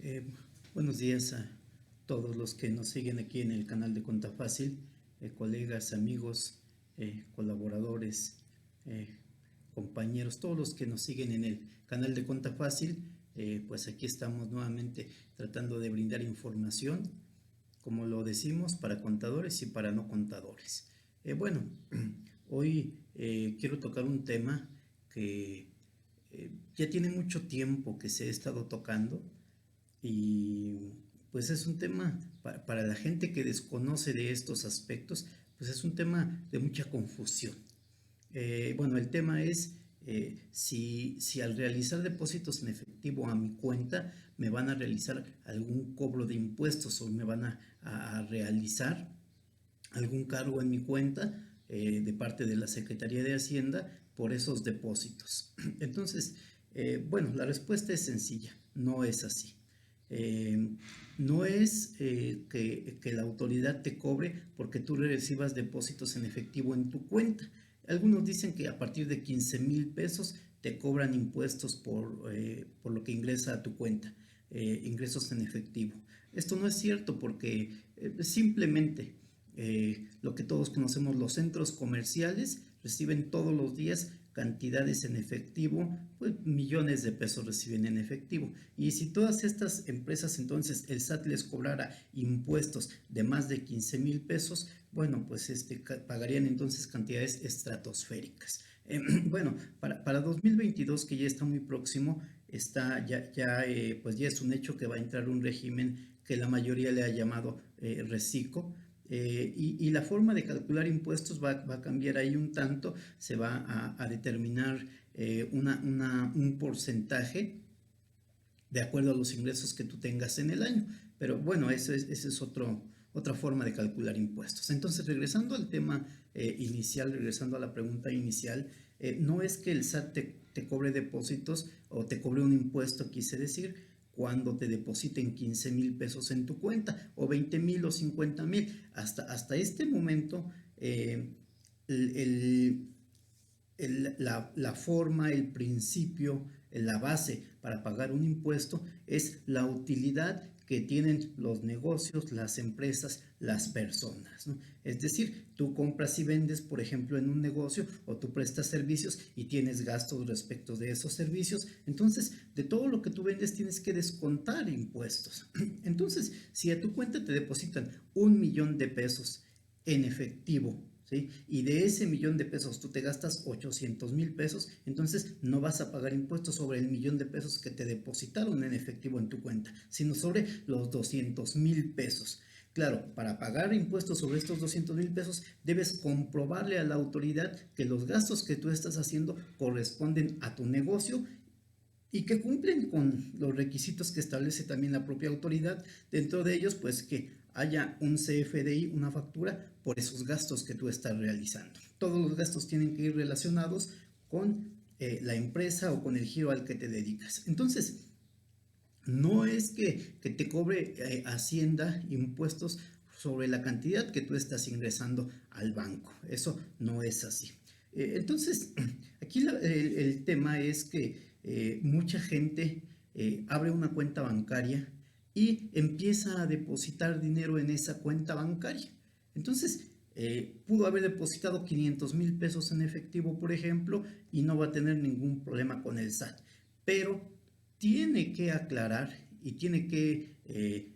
Eh, Buenos días a todos los que nos siguen aquí en el canal de Cuenta Fácil, colegas, amigos, colaboradores, eh, compañeros, todos los que nos siguen en el canal de Cuenta Fácil. Pues aquí estamos nuevamente tratando de brindar información, como lo decimos, para contadores y para no contadores. Bueno, hoy quiero tocar un tema que ya tiene mucho tiempo que se ha estado tocando y pues es un tema para la gente que desconoce de estos aspectos, pues es un tema de mucha confusión. Bueno, el tema es si al realizar depósitos en efectivo a mi cuenta me van a realizar algún cobro de impuestos o me van a realizar algún cargo en mi cuenta de parte de la Secretaría de Hacienda por esos depósitos. Entonces, bueno, la respuesta es sencilla, no es así. Eh, no es que la autoridad te cobre porque tú recibas depósitos en efectivo en tu cuenta. Algunos dicen que a partir de 15,000 pesos te cobran impuestos por lo que ingresa a tu cuenta, ingresos en efectivo. Esto no es cierto porque simplemente lo que todos conocemos, los centros comerciales reciben todos los días cantidades en efectivo, pues millones de pesos reciben en efectivo. Y si todas estas empresas entonces el SAT les cobrara impuestos de más de 15,000 pesos, bueno, pues pagarían entonces cantidades estratosféricas. Bueno, para 2022, que ya está muy próximo, pues ya es un hecho que va a entrar un régimen que la mayoría le ha llamado reciclo. Y la forma de calcular impuestos va a cambiar ahí un tanto, se va a determinar un porcentaje de acuerdo a los ingresos que tú tengas en el año. Pero bueno, ese es otra forma de calcular impuestos. Entonces, regresando al tema inicial, regresando a la pregunta inicial, no es que el SAT te cobre depósitos o te cobre un impuesto, quise decir, cuando te depositen 15,000 pesos en tu cuenta, o 20,000 o 50,000. Hasta este momento, el, el, la forma, el principio, la base para pagar un impuesto es la utilidad que tienen los negocios, las empresas, las personas, ¿no? Es decir, tú compras y vendes, por ejemplo, en un negocio, o tú prestas servicios y tienes gastos respecto de esos servicios. Entonces, de todo lo que tú vendes tienes que descontar impuestos. Entonces, si a tu cuenta te depositan 1,000,000 de pesos en efectivo, ¿sí? Y de ese 1,000,000 de pesos tú te gastas 800,000 pesos, entonces no vas a pagar impuestos sobre el 1,000,000 de pesos que te depositaron en efectivo en tu cuenta, sino sobre los 200,000 pesos. Claro, para pagar impuestos sobre estos 200,000 pesos debes comprobarle a la autoridad que los gastos que tú estás haciendo corresponden a tu negocio y que cumplen con los requisitos que establece también la propia autoridad. Dentro de ellos, pues que haya un CFDI, una factura por esos gastos que tú estás realizando. Todos los gastos tienen que ir relacionados con la empresa o con el giro al que te dedicas. Entonces, no es que te cobre Hacienda impuestos sobre la cantidad que tú estás ingresando al banco. Eso no es así. Entonces, aquí el tema es que mucha gente abre una cuenta bancaria y empieza a depositar dinero en esa cuenta bancaria. Entonces, pudo haber depositado 500,000 pesos en efectivo, por ejemplo, y no va a tener ningún problema con el SAT. Pero tiene que aclarar y tiene que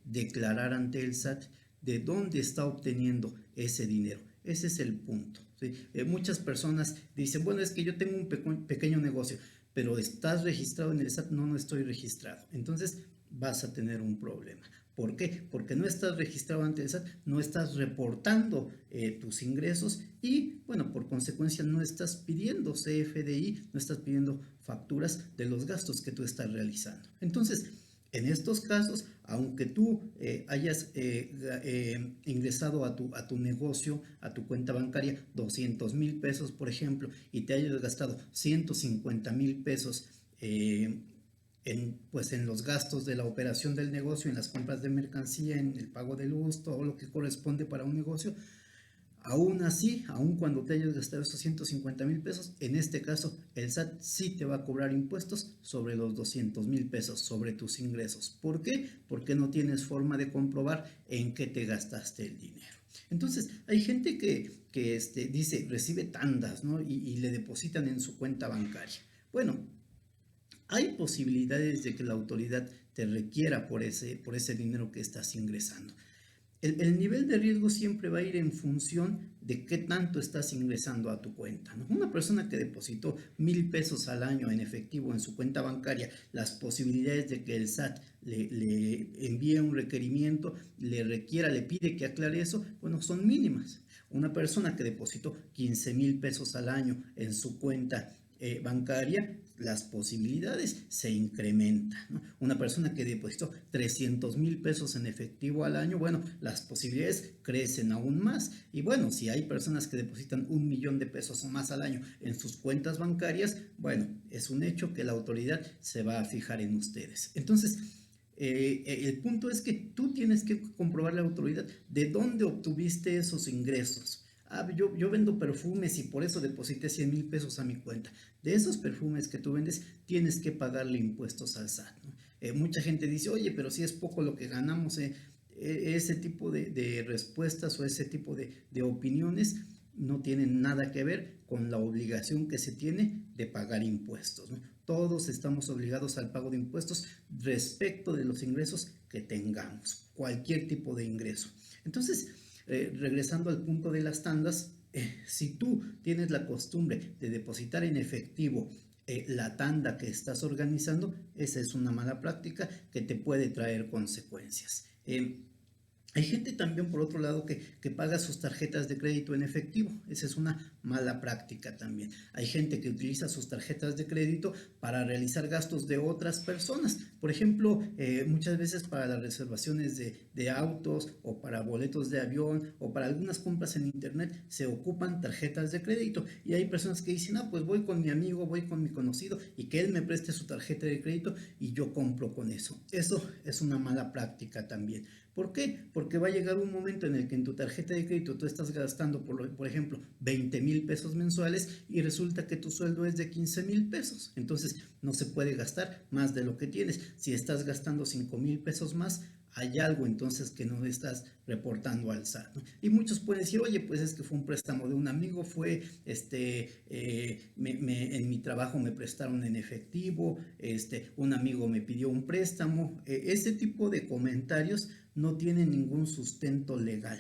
declarar ante el SAT de dónde está obteniendo ese dinero. Ese es el punto, ¿sí? Muchas personas dicen, bueno, es que yo tengo un pequeño negocio, pero ¿estás registrado en el SAT? No, no estoy registrado. Entonces vas a tener un problema. ¿Por qué? Porque no estás registrado ante el SAT, no estás reportando tus ingresos y, bueno, por consecuencia no estás pidiendo CFDI, no estás pidiendo facturas de los gastos que tú estás realizando. Entonces, en estos casos, aunque tú hayas ingresado a tu negocio, a tu cuenta bancaria, 200,000 pesos, por ejemplo, y te hayas gastado 150,000 pesos pues en los gastos de la operación del negocio, en las compras de mercancía, en el pago de luz, todo lo que corresponde para un negocio, Aún así, aún cuando te hayas gastado esos 150,000 pesos, en este caso el SAT sí te va a cobrar impuestos sobre los 200,000 pesos, sobre tus ingresos. ¿Por qué? Porque no tienes forma de comprobar en qué te gastaste el dinero. Entonces, hay gente que dice, recibe tandas, ¿no? Y le depositan en su cuenta bancaria. Bueno, hay posibilidades de que la autoridad te requiera por ese dinero que estás ingresando. El nivel de riesgo siempre va a ir en función de qué tanto estás ingresando a tu cuenta, ¿no? Una persona que depositó 1,000 pesos al año en efectivo en su cuenta bancaria, las posibilidades de que el SAT le envíe un requerimiento, le requiera, le pide que aclare eso, bueno, son mínimas. Una persona que depositó 15,000 pesos al año en su cuenta bancaria, las posibilidades se incrementan, ¿no? Una persona que depositó 300,000 pesos en efectivo al año, bueno, las posibilidades crecen aún más. Y bueno, si hay personas que depositan 1,000,000 de pesos o más al año en sus cuentas bancarias, bueno, es un hecho que la autoridad se va a fijar en ustedes. Entonces, el punto es que tú tienes que comprobar la autoridad de dónde obtuviste esos ingresos. Yo vendo perfumes y por eso deposité 100,000 pesos a mi cuenta. De esos perfumes que tú vendes, tienes que pagarle impuestos al SAT, ¿no? Mucha gente dice, oye, pero si es poco lo que ganamos, ese tipo de respuestas o ese tipo de opiniones no tienen nada que ver con la obligación que se tiene de pagar impuestos, ¿no? Todos estamos obligados al pago de impuestos respecto de los ingresos que tengamos, cualquier tipo de ingreso. Entonces, regresando al punto de las tandas, si tú tienes la costumbre de depositar en efectivo la tanda que estás organizando, esa es una mala práctica que te puede traer consecuencias. Hay gente también, por otro lado, que paga sus tarjetas de crédito en efectivo. Esa es una mala práctica también. Hay gente que utiliza sus tarjetas de crédito para realizar gastos de otras personas. Por ejemplo, muchas veces para las reservaciones de autos o para boletos de avión o para algunas compras en internet se ocupan tarjetas de crédito. Y hay personas que dicen, pues voy con mi amigo, voy con mi conocido y que él me preste su tarjeta de crédito y yo compro con eso. Eso es una mala práctica también. ¿Por qué? Porque va a llegar un momento en el que en tu tarjeta de crédito tú estás gastando, por ejemplo, 20,000 pesos mensuales y resulta que tu sueldo es de 15,000 pesos. Entonces no se puede gastar más de lo que tienes. Si estás gastando 5,000 pesos más, hay algo entonces que no estás reportando al SAT, ¿no? Y muchos pueden decir, oye, pues es que fue un préstamo de un amigo, en mi trabajo me prestaron en efectivo, un amigo me pidió un préstamo. Ese tipo de comentarios no tienen ningún sustento legal.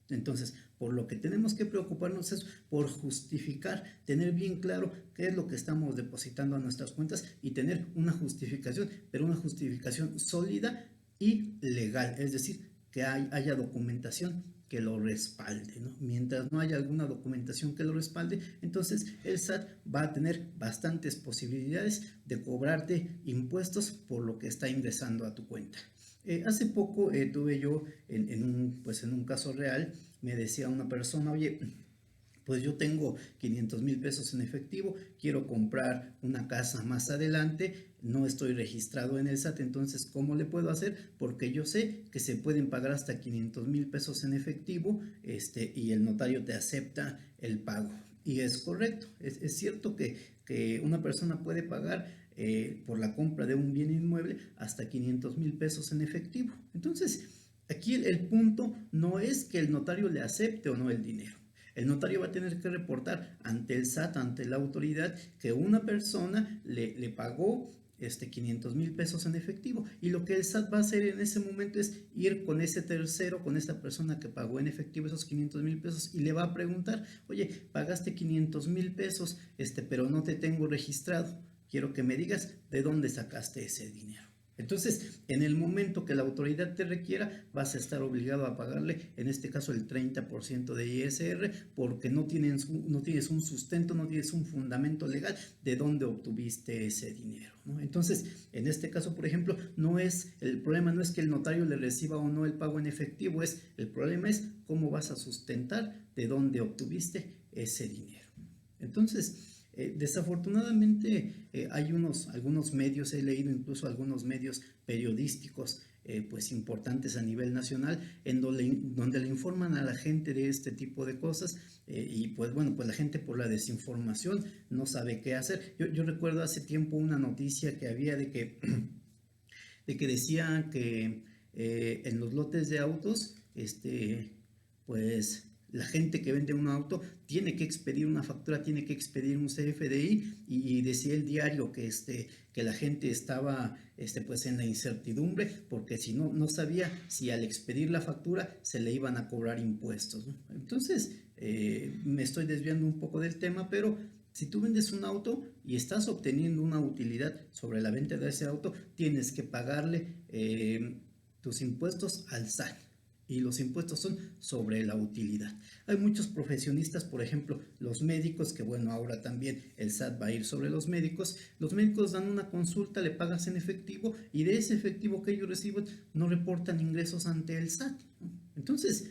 Entonces, por lo que tenemos que preocuparnos es por justificar, tener bien claro qué es lo que estamos depositando a nuestras cuentas y tener una justificación, pero una justificación sólida y legal, es decir, que haya documentación que lo respalde, ¿no? Mientras no haya alguna documentación que lo respalde, entonces el SAT va a tener bastantes posibilidades de cobrarte impuestos por lo que está ingresando a tu cuenta. Hace poco tuve yo en un caso real, me decía una persona, oye, pues yo tengo 500,000 pesos en efectivo, quiero comprar una casa más adelante, no estoy registrado en el SAT, entonces ¿cómo le puedo hacer? Porque yo sé que se pueden pagar hasta 500,000 pesos en efectivo, y el notario te acepta el pago. Y es correcto, es cierto que una persona puede pagar por la compra de un bien inmueble hasta 500,000 pesos en efectivo. Entonces, aquí el punto no es que el notario le acepte o no el dinero. El notario va a tener que reportar ante el SAT, ante la autoridad, que una persona le pagó 500,000 pesos en efectivo, y lo que el SAT va a hacer en ese momento es ir con ese tercero, con esa persona que pagó en efectivo esos 500,000 pesos, y le va a preguntar, oye, pagaste 500,000 pesos, pero no te tengo registrado, quiero que me digas de dónde sacaste ese dinero. Entonces, en el momento que la autoridad te requiera, vas a estar obligado a pagarle, en este caso, el 30% de ISR, porque no tienes un sustento, no tienes un fundamento legal de dónde obtuviste ese dinero, ¿no? Entonces, en este caso, por ejemplo, el problema no es que el notario le reciba o no el pago en efectivo, el problema es cómo vas a sustentar de dónde obtuviste ese dinero. Entonces, desafortunadamente hay algunos medios, he leído incluso algunos medios periodísticos pues importantes a nivel nacional, donde le informan a la gente de este tipo de cosas, y pues bueno, pues la gente por la desinformación no sabe qué hacer. Yo recuerdo hace tiempo una noticia que había de que, de que decía que en los lotes de autos, pues la gente que vende un auto tiene que expedir una factura, tiene que expedir un CFDI, y decía el diario que la gente estaba pues en la incertidumbre, porque si no, no sabía si al expedir la factura se le iban a cobrar impuestos, ¿no? Entonces, me estoy desviando un poco del tema, pero si tú vendes un auto y estás obteniendo una utilidad sobre la venta de ese auto, tienes que pagarle tus impuestos al SAT. Y los impuestos son sobre la utilidad. Hay muchos profesionistas, por ejemplo, los médicos, que bueno, ahora también el SAT va a ir sobre los médicos. Los médicos dan una consulta, le pagas en efectivo, y de ese efectivo que ellos reciben no reportan ingresos ante el SAT, ¿no? Entonces,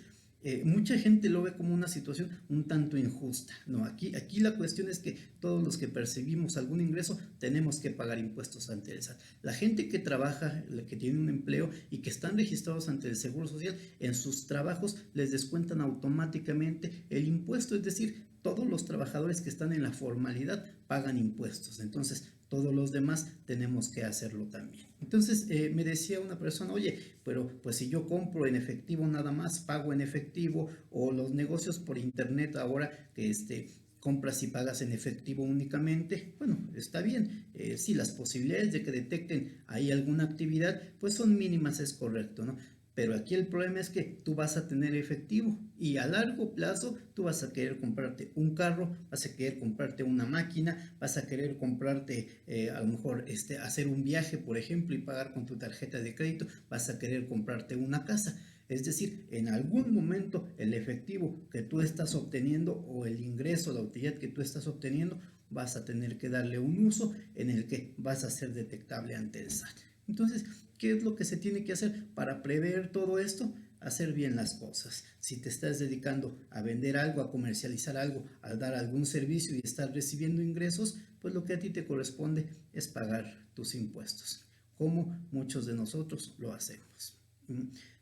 mucha gente lo ve como una situación un tanto injusta. No, aquí la cuestión es que todos los que percibimos algún ingreso tenemos que pagar impuestos ante el SAT. La gente que trabaja, que tiene un empleo y que están registrados ante el Seguro Social, en sus trabajos les descuentan automáticamente el impuesto, es decir, todos los trabajadores que están en la formalidad pagan impuestos. Entonces, todos los demás tenemos que hacerlo también. Entonces, me decía una persona, oye, pero pues si yo compro en efectivo nada más, pago en efectivo, o los negocios por internet ahora que compras y pagas en efectivo únicamente, bueno, está bien. Sí, las posibilidades de que detecten ahí alguna actividad pues son mínimas, es correcto, ¿no? Pero aquí el problema es que tú vas a tener efectivo, y a largo plazo tú vas a querer comprarte un carro, vas a querer comprarte una máquina, vas a querer comprarte a lo mejor hacer un viaje, por ejemplo, y pagar con tu tarjeta de crédito, vas a querer comprarte una casa. Es decir, en algún momento el efectivo que tú estás obteniendo, o el ingreso, la utilidad que tú estás obteniendo, vas a tener que darle un uso en el que vas a ser detectable ante el SAT. Entonces, ¿qué es lo que se tiene que hacer para prever todo esto? Hacer bien las cosas. Si te estás dedicando a vender algo, a comercializar algo, a dar algún servicio y estás recibiendo ingresos, pues lo que a ti te corresponde es pagar tus impuestos, como muchos de nosotros lo hacemos.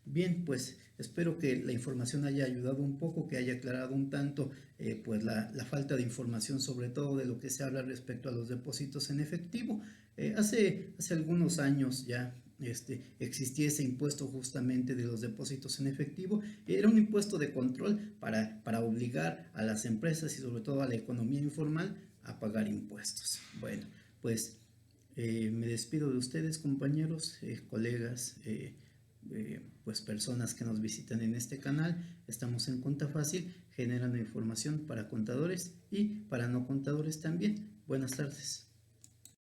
Bien, pues espero que la información haya ayudado un poco, que haya aclarado un tanto pues la falta de información, sobre todo de lo que se habla respecto a los depósitos en efectivo. Hace algunos años ya existía ese impuesto justamente de los depósitos en efectivo. Era un impuesto de control para obligar a las empresas y sobre todo a la economía informal a pagar impuestos. Bueno, pues me despido de ustedes, compañeros, colegas, pues personas que nos visitan en este canal. Estamos en Conta Fácil, generando información para contadores y para no contadores también. Buenas tardes.